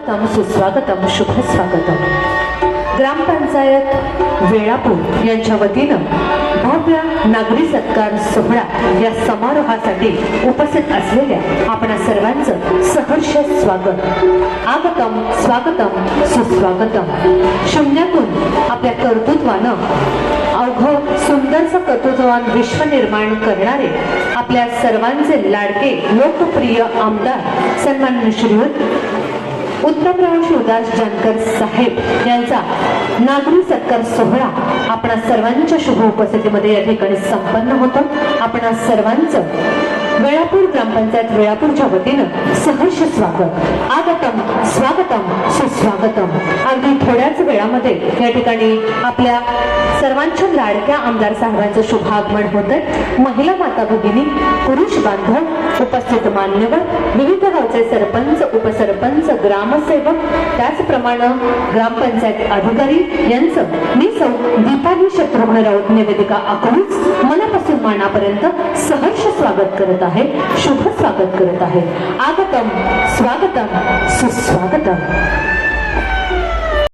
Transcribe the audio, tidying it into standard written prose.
स्वागतम सुस्वागतम शुभ स्वागतम। ग्रामपंचायत वेळापूर यांच्या वतीनं भव्य नागरी सत्कार सोहळा या समारोहासाठी उपस्थित असलेल्या आपणा सर्वांचं सहर्ष स्वागत। आगतम स्वागतम सुस्वागतम। शून्यातून आपल्या कर्तृत्वानं अवघं सुंदरचं कर्तृत्ववान विश्व निर्माण करणारे आपल्या सर्वांचे लाडके लोकप्रिय आमदार सन्माननीय श्रीयुत उत्तमराव शिवदास जानकर साहेब यांचा नागरी सत्कार सोहळा आपणा सर्वांच्या शुभ उपस्थितीमध्ये या ठिकाणी संपन्न होतो। आपणा सर्वांचं वेळापूर ग्रामपंचायत वेळापूरच्या वतीनं सहर्ष स्वागत। आगतम स्वागतम सुस्वागतम। अगदी थोड्याच वेळामध्ये या ठिकाणी आपल्या सर्वांच्या लाडक्या आमदार साहेबांचं शुभागमन होतंय। महिला माता भगिनी, पुरुष बांधव, उपस्थित मान्यवर, विविध गावचे सरपंच, उपसरपंच, ग्रामसेवक, त्याचप्रमाणे ग्रामपंचायत अधिकारी यांचं मी सौ दीपाली शत्रुघ्न राऊत निवेदिका अकलूज मनापासून मानापर्यंत सहर्ष स्वागत करत आहे, शुभ स्वागत करत आहे। आगतम स्वागतम सुस्वागतम।